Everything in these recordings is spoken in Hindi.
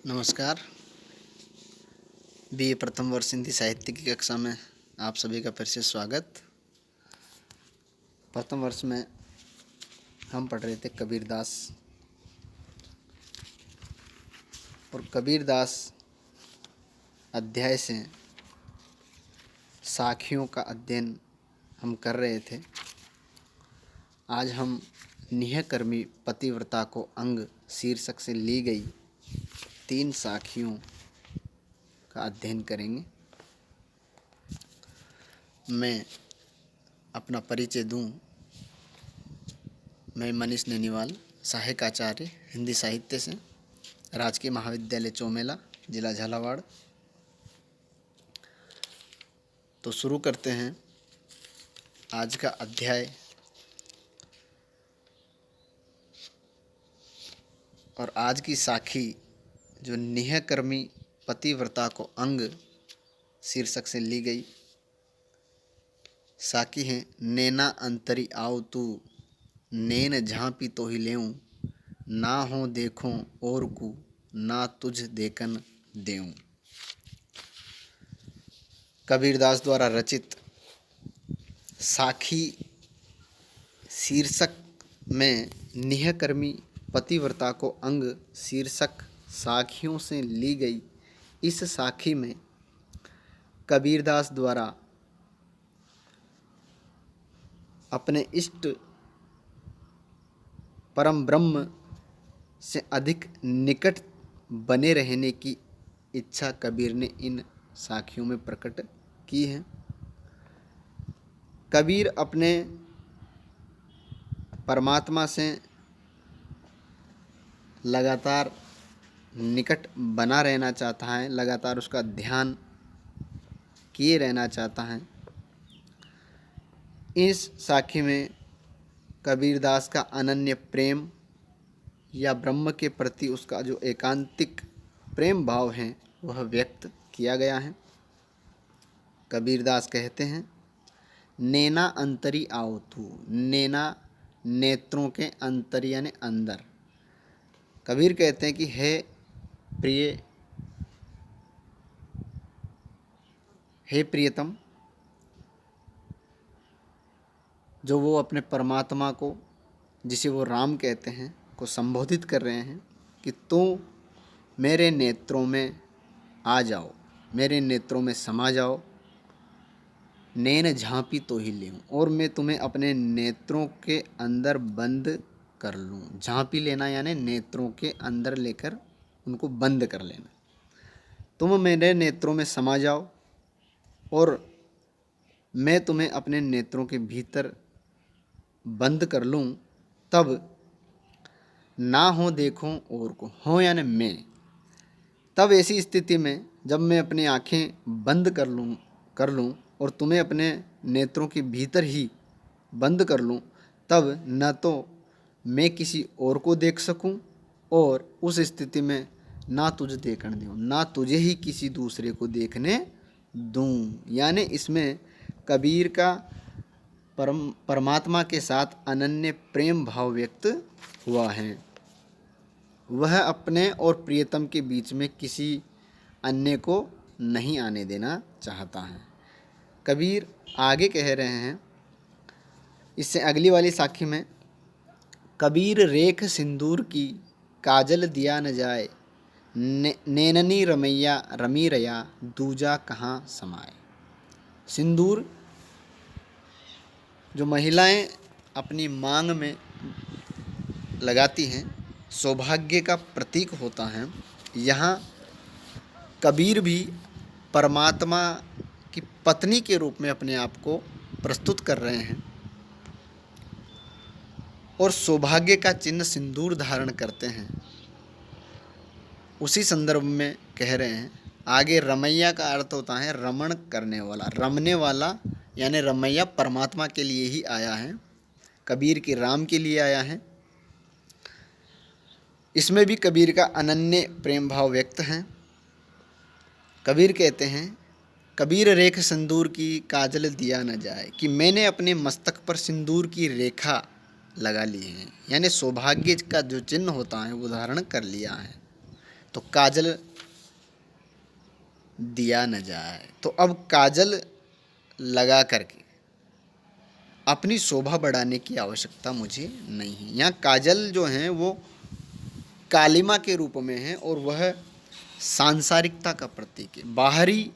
नमस्कार। बीए प्रथम वर्ष हिंदी साहित्य की कक्षा में आप सभी का फिर से स्वागत। प्रथम वर्ष में हम पढ़ रहे थे कबीरदास और कबीरदास अध्याय से साखियों का अध्ययन हम कर रहे थे। आज हम निहकर्मी पतिव्रता को अंग शीर्षक से ली गई 3 साखियों का अध्ययन करेंगे। मैं अपना परिचय दूं। मैं मनीष नैनीवाल, सहायक आचार्य हिंदी साहित्य से, राजकीय महाविद्यालय चौमेला, जिला झालावाड़। तो शुरू करते हैं आज का अध्याय। और आज की साखी जो निहकर्मी पतिव्रता को अंग शीर्षक से ली गई साखी है। नैना अंतरी आओ तू, नैन झांपी तो ही लेऊं, ना हो देखूं और को, ना तुझ देखन देऊं। कबीरदास द्वारा रचित साखी शीर्षक में निहकर्मी पतिव्रता को अंग शीर्षक साखियों से ली गई इस साखी में कबीरदास द्वारा अपने इष्ट परम ब्रह्म से अधिक निकट बने रहने की इच्छा कबीर ने इन साखियों में प्रकट की है। कबीर अपने परमात्मा से लगातार निकट बना रहना चाहता है, लगातार उसका ध्यान किए रहना चाहता है। इस साखी में कबीरदास का अनन्य प्रेम या ब्रह्म के प्रति उसका जो एकांतिक प्रेम भाव है वह व्यक्त किया गया है। कबीरदास कहते हैं, नैना अंतरी आओ तू। नैना नेत्रों के अंतर यानी अंदर। कबीर कहते हैं कि हे प्रिय, हे प्रियतम, जो वो अपने परमात्मा को, जिसे वो राम कहते हैं, को संबोधित कर रहे हैं कि तुम मेरे नेत्रों में आ जाओ, मेरे नेत्रों में समा जाओ। नैन झांपी तो ही लेऊं, और मैं तुम्हें अपने नेत्रों के अंदर बंद कर लूं। झांपी लेना यानी नेत्रों के अंदर लेकर उनको बंद कर लेना। तुम मेरे नेत्रों में समा जाओ और मैं तुम्हें अपने नेत्रों के भीतर बंद कर लूं, तब ना हो देखूं और को, हो यानी मैं, तब ऐसी स्थिति में जब मैं अपनी आँखें बंद कर लूं और तुम्हें अपने नेत्रों के भीतर ही बंद कर लूं, तब न तो मैं किसी और को देख सकूं और उस स्थिति में ना तुझे देखने दूं, ना तुझे ही किसी दूसरे को देखने दूं। यानी इसमें कबीर का परमात्मा के साथ अनन्य प्रेम भाव व्यक्त हुआ है। वह अपने और प्रियतम के बीच में किसी अन्य को नहीं आने देना चाहता है। कबीर आगे कह रहे हैं इससे अगली वाली साखी में, कबीर रेख सिंदूर की काजल दिया न जाए, नैननी रमैया रमी रया, दूजा कहाँ समाए। सिंदूर जो महिलाएं अपनी मांग में लगाती हैं, सौभाग्य का प्रतीक होता है। यहाँ कबीर भी परमात्मा की पत्नी के रूप में अपने आप को प्रस्तुत कर रहे हैं और सौभाग्य का चिन्ह सिंदूर धारण करते हैं। उसी संदर्भ में कह रहे हैं आगे, रमैया का अर्थ होता है रमण करने वाला, रमने वाला, यानी रमैया परमात्मा के लिए ही आया है, कबीर के राम के लिए आया है। इसमें भी कबीर का अनन्य प्रेम भाव व्यक्त है। कबीर कहते हैं, कबीर रेख सिंदूर की काजल दिया न जाए, कि मैंने अपने मस्तक पर सिंदूर की रेखा लगा ली है, यानी सौभाग्य का जो चिन्ह होता है वो धारण कर लिया है। तो काजल दिया न जाए। तो अब काजल लगा करके अपनी शोभा बढ़ाने की आवश्यकता मुझे नहीं है। यहाँ काजल जो है वो कालिमा के रूप में है और वह सांसारिकता का प्रतीक है। बाहरी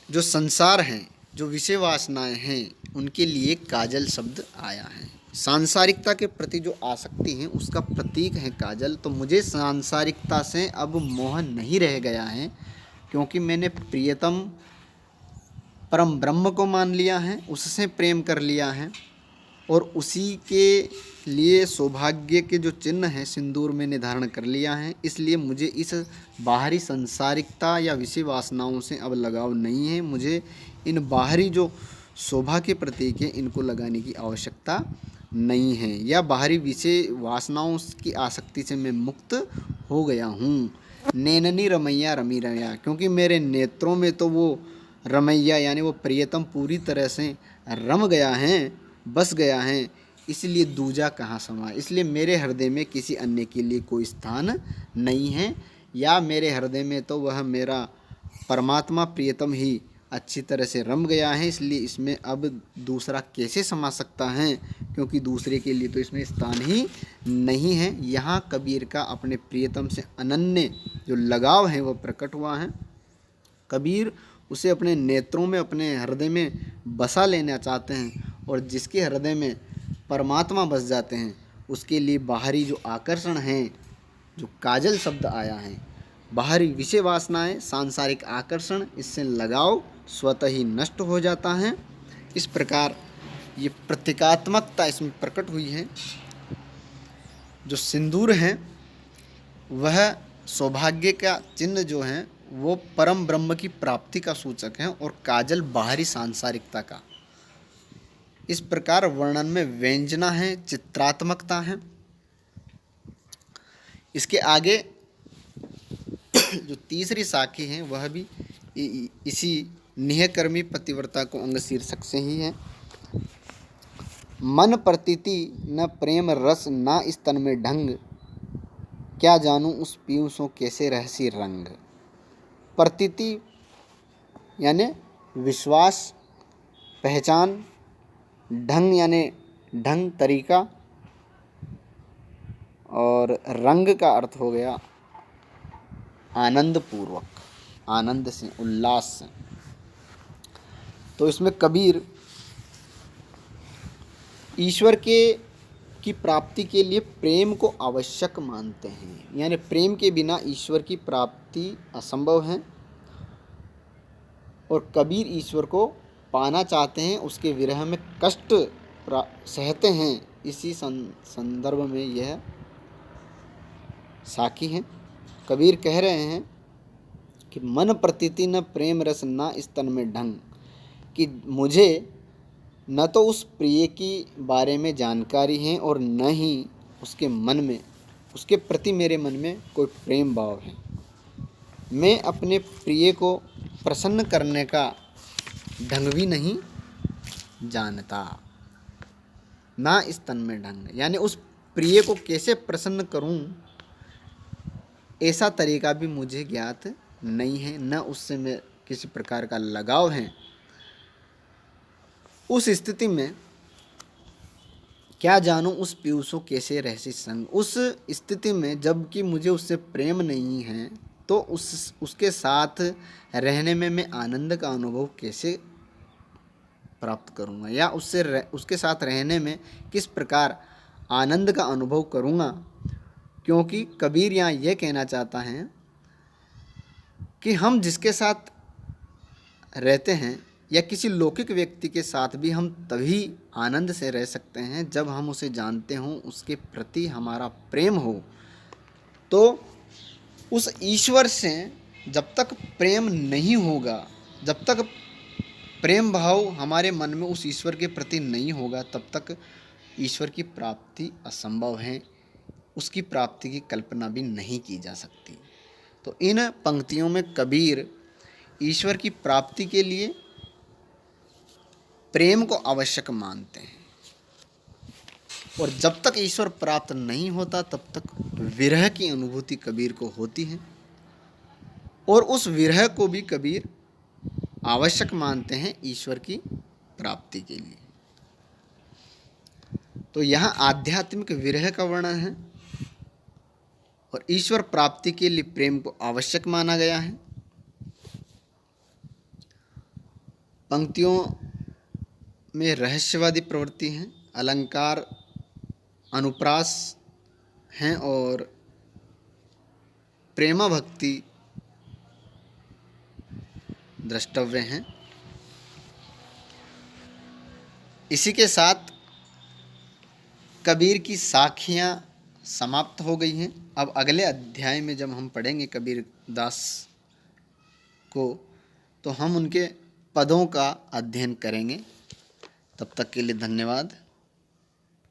जो संसार हैं, जो विषय वासनाएं हैं, उनके लिए काजल शब्द आया है। सांसारिकता के प्रति जो आसक्ति है उसका प्रतीक है काजल। तो मुझे सांसारिकता से अब मोह नहीं रह गया है, क्योंकि मैंने प्रियतम परम ब्रह्म को मान लिया है, उससे प्रेम कर लिया है और उसी के लिए सौभाग्य के जो चिन्ह हैं सिंदूर मैंने धारण कर लिया है। इसलिए मुझे इस बाहरी संसारिकता या विषय वासनाओं से अब लगाव नहीं है। मुझे इन बाहरी जो शोभा के प्रतीक हैं इनको लगाने की आवश्यकता नहीं है, या बाहरी विषय वासनाओं की आसक्ति से मैं मुक्त हो गया हूँ। नैननी रमैया रमी रमैया, क्योंकि मेरे नेत्रों में तो वो रमैया यानी वो प्रियतम पूरी तरह से रम गया है, बस गया है। इसलिए दूजा कहाँ समा, इसलिए मेरे हृदय में किसी अन्य के लिए कोई स्थान नहीं है, या मेरे हृदय में तो वह मेरा परमात्मा प्रियतम ही अच्छी तरह से रम गया है। इसलिए इसमें अब दूसरा कैसे समा सकता है, क्योंकि दूसरे के लिए तो इसमें स्थान ही नहीं है। यहाँ कबीर का अपने प्रियतम से अनन्य जो लगाव है वह प्रकट हुआ है। कबीर उसे अपने नेत्रों में, अपने हृदय में बसा लेना चाहते हैं, और जिसके हृदय में परमात्मा बस जाते हैं उसके लिए बाहरी जो आकर्षण हैं, जो काजल शब्द आया है, बाहरी विषय वासनाएं, सांसारिक आकर्षण, इससे लगाव स्वतः ही नष्ट हो जाता है। इस प्रकार ये प्रतीकात्मकता इसमें प्रकट हुई है। जो सिंदूर है वह सौभाग्य का चिन्ह जो है वो परम ब्रह्म की प्राप्ति का सूचक है, और काजल बाहरी सांसारिकता का। इस प्रकार वर्णन में व्यंजना है, चित्रात्मकता है। इसके आगे जो तीसरी साखी है वह भी इसी निहकर्मी पतिव्रता को अंग शीर्षक से ही है। मन प्रतीति न प्रेम रस ना इस तन में ढंग, क्या जानूं उस पीयूषों कैसे रहसी रंग। प्रतीति यानी विश्वास, पहचान, ढंग यानी ढंग, तरीका, और रंग का अर्थ हो गया आनंद पूर्वक, आनंद से, उल्लास से। तो इसमें कबीर ईश्वर की प्राप्ति के लिए प्रेम को आवश्यक मानते हैं, यानी प्रेम के बिना ईश्वर की प्राप्ति असंभव है, और कबीर ईश्वर को पाना चाहते हैं, उसके विरह में कष्ट सहते हैं। इसी संदर्भ में यह साखी है। कबीर कह रहे हैं कि मन प्रतीति न प्रेम रस ना इस तन में ढंग, कि मुझे न तो उस प्रिय की बारे में जानकारी है और न ही उसके मन में, उसके प्रति मेरे मन में कोई प्रेम भाव है। मैं अपने प्रिय को प्रसन्न करने का ढंग भी नहीं जानता, ना इस तन में ढंग, यानी उस प्रिय को कैसे प्रसन्न करूं ऐसा तरीका भी मुझे ज्ञात नहीं है, न उससे मैं किसी प्रकार का लगाव है। उस स्थिति में क्या जानूं उस पीयूषों कैसे रहसी संग, उस स्थिति में जबकि मुझे उससे प्रेम नहीं है तो उसके साथ रहने में मैं आनंद का अनुभव कैसे प्राप्त करूंगा, या उसके साथ रहने में किस प्रकार आनंद का अनुभव करूंगा। क्योंकि कबीर यहाँ यह कहना चाहता है कि हम जिसके साथ रहते हैं या किसी लौकिक व्यक्ति के साथ भी हम तभी आनंद से रह सकते हैं जब हम उसे जानते हों, उसके प्रति हमारा प्रेम हो। तो उस ईश्वर से जब तक प्रेम नहीं होगा, जब तक प्रेम भाव हमारे मन में उस ईश्वर के प्रति नहीं होगा, तब तक ईश्वर की प्राप्ति असंभव है, उसकी प्राप्ति की कल्पना भी नहीं की जा सकती। तो इन पंक्तियों में कबीर ईश्वर की प्राप्ति के लिए प्रेम को आवश्यक मानते हैं। और जब तक ईश्वर प्राप्त नहीं होता तब तक विरह की अनुभूति कबीर को होती है, और उस विरह को भी कबीर आवश्यक मानते हैं ईश्वर की प्राप्ति के लिए। तो यहाँ आध्यात्मिक विरह का वर्णन है और ईश्वर प्राप्ति के लिए प्रेम को आवश्यक माना गया है। पंक्तियों में रहस्यवादी प्रवृत्ति है, अलंकार अनुप्रास हैं और प्रेमा भक्ति द्रष्टव्य हैं। इसी के साथ कबीर की साखियाँ समाप्त हो गई हैं। अब अगले अध्याय में जब हम पढ़ेंगे कबीर दास को, तो हम उनके पदों का अध्ययन करेंगे। तब तक के लिए धन्यवाद।